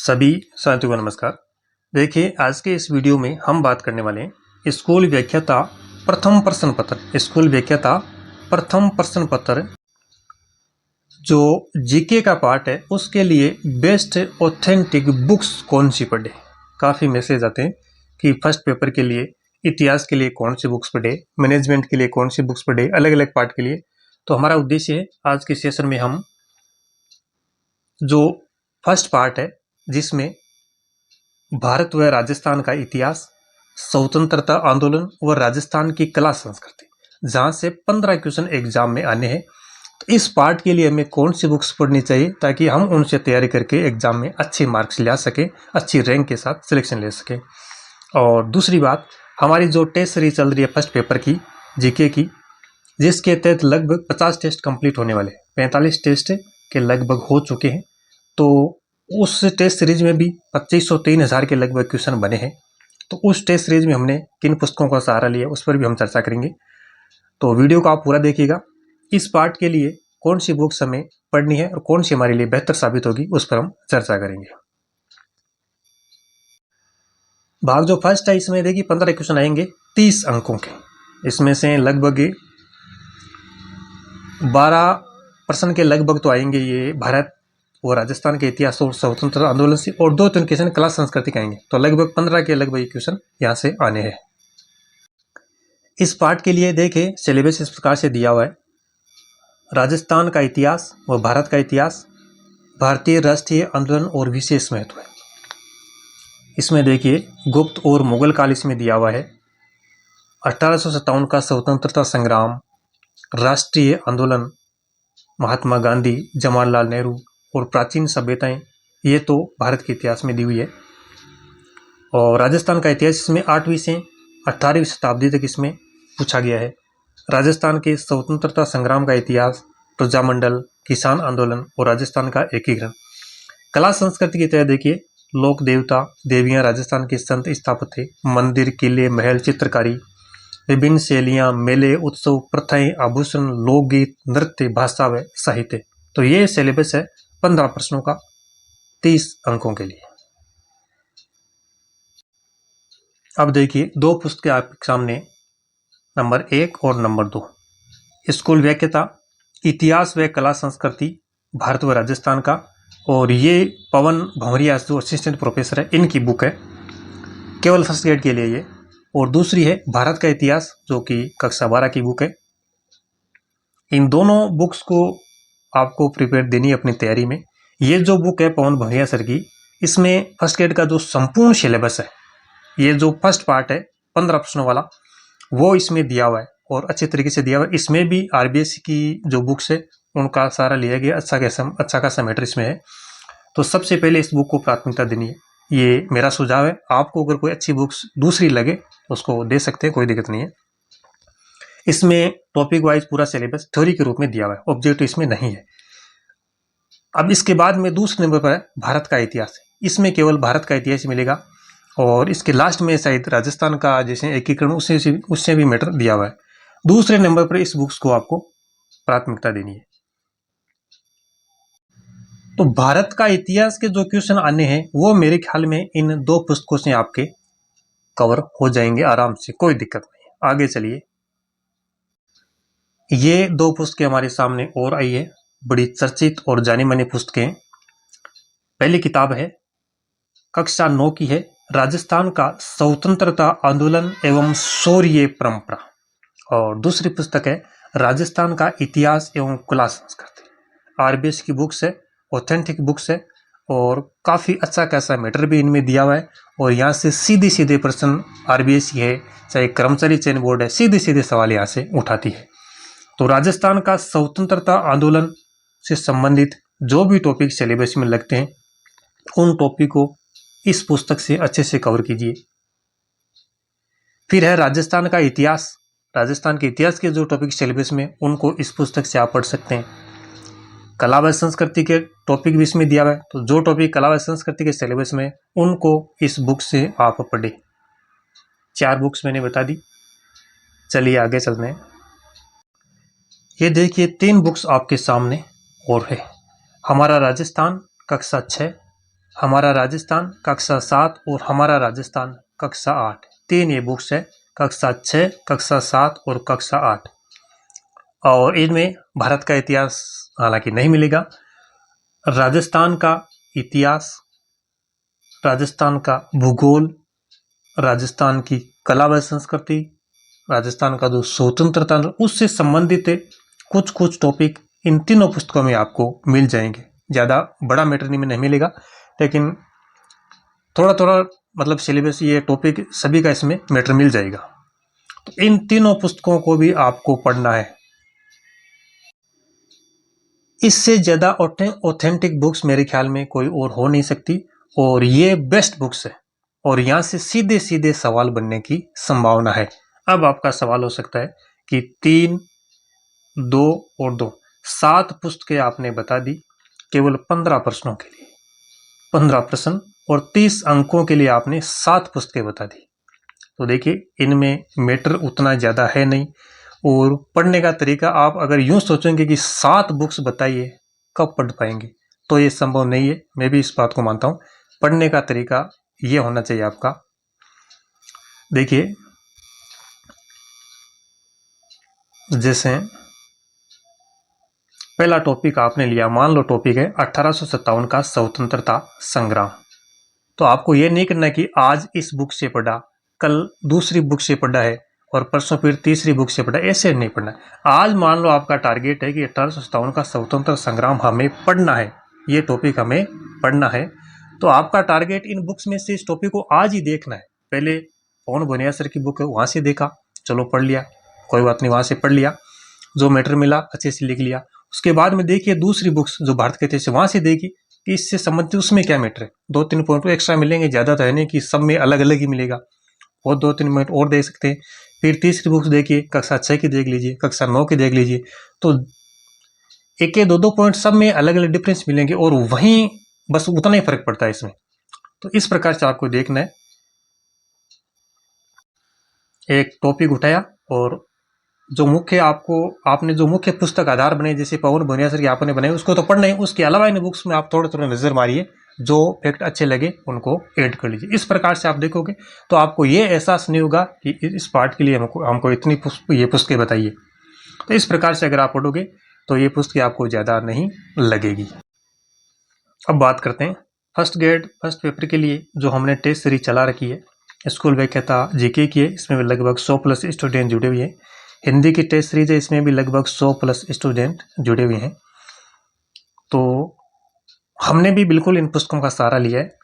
सभी साथियों को नमस्कार। देखिए, आज के इस वीडियो में हम बात करने वाले हैं स्कूल व्याख्याता प्रथम प्रश्न पत्र। स्कूल व्याख्याता प्रथम प्रश्न पत्र जो जीके का पार्ट है, उसके लिए बेस्ट ऑथेंटिक बुक्स कौन सी पढ़े। काफ़ी मैसेज आते हैं कि फर्स्ट पेपर के लिए इतिहास के लिए कौन सी बुक्स पढ़े, मैनेजमेंट के लिए कौन सी बुक्स पढ़े, अलग अलग पार्ट के लिए। तो हमारा उद्देश्य है आज के सेशन में हम जो फर्स्ट पार्ट है जिसमें भारत व राजस्थान का इतिहास, स्वतंत्रता आंदोलन व राजस्थान की कला संस्कृति, जहां से 15 क्वेश्चन एग्जाम में आने हैं। तो इस पार्ट के लिए हमें कौन सी बुक्स पढ़नी चाहिए ताकि हम उनसे तैयारी करके एग्जाम में अच्छे मार्क्स ला सकें, अच्छी रैंक के साथ सिलेक्शन ले सकें। और दूसरी बात, हमारी जो टेस्ट सीरीज चल रही है फर्स्ट पेपर की जीके की, जिसके तहत लगभग 50 टेस्ट कंप्लीट होने वाले, 45 टेस्ट के लगभग हो चुके हैं। तो उस टेस्ट सीरीज में भी 2500 3000 के लगभग क्वेश्चन बने हैं। तो उस टेस्ट सीरीज में हमने किन पुस्तकों का सहारा लिया उस पर भी हम चर्चा करेंगे। तो वीडियो को आप पूरा देखिएगा। इस पार्ट के लिए कौन सी बुक्स हमें पढ़नी है और कौन सी हमारे लिए बेहतर साबित होगी उस पर हम चर्चा करेंगे। भाग जो फर्स्ट है, इसमें देखिए 15 क्वेश्चन आएंगे 30 अंकों के। इसमें से लगभग 12% के लगभग तो आएंगे ये भारत और राजस्थान के इतिहास और स्वतंत्रता आंदोलन से, और 2-3 क्वेश्चन कला संस्कृति का आएंगे। तो लगभग 15 के लगभग क्वेश्चन यहाँ से आने हैं। इस पार्ट के लिए देखें, सिलेबस इस प्रकार से दिया हुआ है। राजस्थान का इतिहास व भारत का इतिहास, भारतीय राष्ट्रीय आंदोलन और विशेष महत्व है। इसमें देखिए गुप्त और मुगल काल इसमें दिया हुआ है। 1857 का स्वतंत्रता संग्राम, राष्ट्रीय आंदोलन, महात्मा गांधी, जवाहरलाल नेहरू और प्राचीन सभ्यताएं, ये तो भारत के इतिहास में दी हुई है। और राजस्थान का इतिहास इसमें 8वीं से 18वीं शताब्दी तक इसमें पूछा गया है। राजस्थान के स्वतंत्रता संग्राम का इतिहास, प्रजामंडल, किसान आंदोलन और राजस्थान का एकीकरण। कला संस्कृति की तरह देखिए, लोक देवता देवियां राजस्थान के संत स्थापत्य, मंदिर, किले, महल, चित्रकारी, विभिन्न शैलियां, मेले, उत्सव, प्रथाएं, आभूषण, लोकगीत, नृत्य, भाषा व साहित्य। तो ये सिलेबस है 15 प्रश्नों का 30 अंकों के लिए। अब देखिए, दो पुस्तकें आपके सामने, नंबर 1 और नंबर 2। स्कूल व्याख्याता इतिहास व कला संस्कृति भारत व राजस्थान का, और ये पवन भंवरिया जो असिस्टेंट प्रोफेसर है, इनकी बुक है, केवल फर्स्ट ग्रेड के लिए ये। और दूसरी है भारत का इतिहास, जो कि कक्षा 12 की बुक है। इन दोनों बुक्स को आपको प्रिपेयर देनी है अपनी तैयारी में। ये जो बुक है पवन भंवरिया सर की, इसमें फर्स्ट ग्रेड का जो संपूर्ण सिलेबस है, ये जो फर्स्ट पार्ट है 15 प्रश्नों वाला, वो इसमें दिया हुआ है और अच्छे तरीके से दिया हुआ है। इसमें भी आरबीएससी की जो बुक्स है उनका सहारा लिया गया। अच्छा खासा मैटर इसमें है। तो सबसे पहले इस बुक को प्राथमिकता देनी है, ये मेरा सुझाव है। आपको अगर कोई अच्छी बुक्स दूसरी लगे तो उसको दे सकते हैं, कोई दिक्कत नहीं है। इसमें टॉपिक वाइज पूरा सिलेबस थ्योरी के रूप में दिया हुआ है, ऑब्जेक्टिव इसमें नहीं है। अब इसके बाद में दूसरे नंबर पर है भारत का इतिहास। इसमें केवल भारत का इतिहास मिलेगा, और इसके लास्ट में शायद राजस्थान का जैसे एकीकरण उससे भी मैटर दिया हुआ है। दूसरे नंबर पर इस बुक्स को आपको प्राथमिकता देनी है। तो भारत का इतिहास के जो क्वेश्चन आने हैं वो मेरे ख्याल में इन दो पुस्तकों से आपके कवर हो जाएंगे आराम से, कोई दिक्कत नहीं। आगे चलिए, ये दो पुस्तकें हमारे सामने और आई है, बड़ी चर्चित और जानी मानी पुस्तकें। पहली किताब है कक्षा 9 की है, राजस्थान का स्वतंत्रता आंदोलन एवं शौर्य परंपरा। और दूसरी पुस्तक है राजस्थान का इतिहास एवं कला संस्कृति। आरबीएस की बुक्स है, ऑथेंटिक बुक्स है, और काफ़ी अच्छा खासा मैटर भी इनमें दिया हुआ है। और यहाँ से सीधे सीधे प्रश्न आरबीएससी है, चाहे कर्मचारी चयन बोर्ड है, सीधे सीधे सवाल यहाँ से उठाती है। तो राजस्थान का स्वतंत्रता आंदोलन से संबंधित जो भी टॉपिक सिलेबस में लगते हैं, उन टॉपिक को इस पुस्तक से अच्छे से कवर कीजिए। फिर है राजस्थान का इतिहास। राजस्थान के इतिहास के जो टॉपिक सिलेबस में, उनको इस पुस्तक से आप पढ़ सकते हैं। कला व संस्कृति के टॉपिक भी इसमें दिया हुआ है, तो जो टॉपिक कला व संस्कृति के सिलेबस में, उनको इस बुक से आप पढ़ें। 4 बुक्स मैंने बता दी। चलिए आगे चलते हैं। ये देखिए 3 बुक्स आपके सामने और है। हमारा राजस्थान कक्षा 6, हमारा राजस्थान कक्षा 7 और हमारा राजस्थान कक्षा 8, 3 ये बुक्स है, कक्षा 6, कक्षा 7 और कक्षा 8। और इनमें भारत का इतिहास हालांकि नहीं मिलेगा, राजस्थान का इतिहास, राजस्थान का भूगोल, राजस्थान की कला व संस्कृति, राजस्थान का जो स्वतंत्रता उससे संबंधित कुछ कुछ टॉपिक इन तीनों पुस्तकों में आपको मिल जाएंगे। ज़्यादा बड़ा मैटर नहीं मिलेगा, लेकिन थोड़ा थोड़ा मतलब सिलेबस ये टॉपिक सभी का इसमें मैटर मिल जाएगा। तो इन तीनों पुस्तकों को भी आपको पढ़ना है। इससे ज़्यादा ऑथेंटिक बुक्स मेरे ख्याल में कोई और हो नहीं सकती, और ये बेस्ट बुक्स है, और यहाँ से सीधे सीधे सवाल बनने की संभावना है। अब आपका सवाल हो सकता है कि 3, 2 और 2, 7 पुस्तकें आपने बता दी केवल 15 प्रश्नों के लिए, 15 प्रश्न और 30 अंकों के लिए आपने 7 पुस्तकें बता दी। तो देखिए इनमें मैटर उतना ज़्यादा है नहीं, और पढ़ने का तरीका आप अगर यूं सोचेंगे कि 7 बुक्स बताइए कब पढ़ पाएंगे, तो ये संभव नहीं है। मैं भी इस बात को मानता हूँ। पढ़ने का तरीका ये होना चाहिए आपका। देखिए जैसे पहला टॉपिक आपने लिया, मान लो टॉपिक है 1857 का स्वतंत्रता संग्राम। तो आपको ये नहीं करना कि आज इस बुक से पढ़ा, कल दूसरी बुक से पढ़ा है और परसों फिर तीसरी बुक से पढ़ा, ऐसे नहीं पढ़ना। आज मान लो आपका टारगेट है कि 1857 का स्वतंत्र संग्राम हमें पढ़ना है, ये टॉपिक हमें पढ़ना है, तो आपका टारगेट इन बुक्स में से इस टॉपिक को आज ही देखना है। पहले पवन बोनिया सर की बुक है, वहाँ से देखा, चलो पढ़ लिया, कोई बात नहीं, वहाँ से पढ़ लिया, जो मैटर मिला अच्छे से लिख लिया। उसके बाद में देखिए दूसरी बुक्स जो भारत के थे वहाँ से देखी कि इससे संबंधित उसमें क्या मैटर है। 2-3 पॉइंट एक्स्ट्रा मिलेंगे, ज़्यादा तो है नहीं कि सब में अलग अलग ही मिलेगा, और 2-3 मिनट और दे सकते हैं। फिर तीसरी बुक्स देखिए, कक्षा 6 की देख लीजिए, कक्षा 9 की देख लीजिए, तो 1-2 पॉइंट सब में अलग अलग डिफरेंस मिलेंगे, और वहीं बस उतना ही फर्क पड़ता है इसमें। तो इस प्रकार से आपको देखना है, एक टॉपिक उठाया और जो मुख्य आपने जो मुख्य पुस्तक आधार बनाई, जैसे पवन बोनिया सर की आपने बनाई, उसको तो पढ़ना है। उसके अलावा इन बुक्स में आप थोड़े थोड़े नजर मारिए, जो फैक्ट अच्छे लगे उनको ऐड कर लीजिए। इस प्रकार से आप देखोगे तो आपको ये एहसास नहीं होगा कि इस पार्ट के लिए हमको इतनी ये पुस्तकें बताइए। तो इस प्रकार से अगर आप पढ़ोगे तो ये पुस्तकें आपको ज़्यादा नहीं लगेगी। अब बात करते हैं फर्स्ट ग्रेड फर्स्ट पेपर के लिए जो हमने टेस्ट सीरीज चला रखी है, स्कूल व्याख्याता जीके की है। इसमें लगभग 100+ स्टूडेंट जुड़े हुए हैं। हिंदी की टेस्ट सीरीज है, इसमें भी लगभग 100+ स्टूडेंट जुड़े हुए हैं। तो हमने भी बिल्कुल इन पुस्तकों का सहारा लिया है।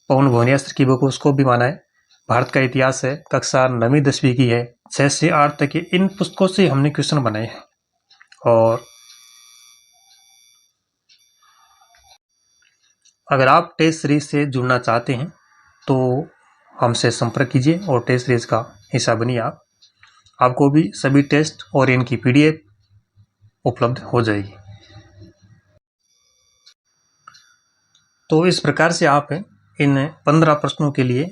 पवन भोनिया सर की बुक उसको भी माना है। भारत का इतिहास है, कक्षा 9वीं 10वीं की है, 6 से 8 तक की, इन पुस्तकों से हमने क्वेश्चन बनाए हैं। और अगर आप टेस्ट सीरीज से जुड़ना चाहते हैं तो हमसे संपर्क कीजिए और टेस्ट सीरीज का हिस्सा बनिए। आपको भी सभी टेस्ट और इनकी PDF उपलब्ध हो जाएगी। तो इस प्रकार से आप इन 15 प्रश्नों के लिए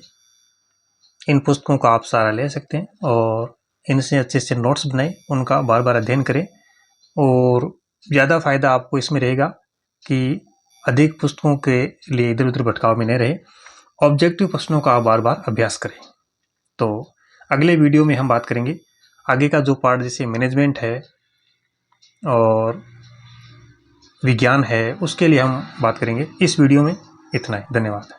इन पुस्तकों का आप सहारा ले सकते हैं, और इनसे अच्छे से नोट्स बनाएं, उनका बार बार अध्ययन करें, और ज़्यादा फायदा आपको इसमें रहेगा कि अधिक पुस्तकों के लिए इधर उधर भटकाव में नहीं रहे, ऑब्जेक्टिव प्रश्नों का आप बार बार अभ्यास करें। तो अगले वीडियो में हम बात करेंगे आगे का जो पार्ट, जैसे मैनेजमेंट है और विज्ञान है, उसके लिए हम बात करेंगे। इस वीडियो में इतना ही, धन्यवाद।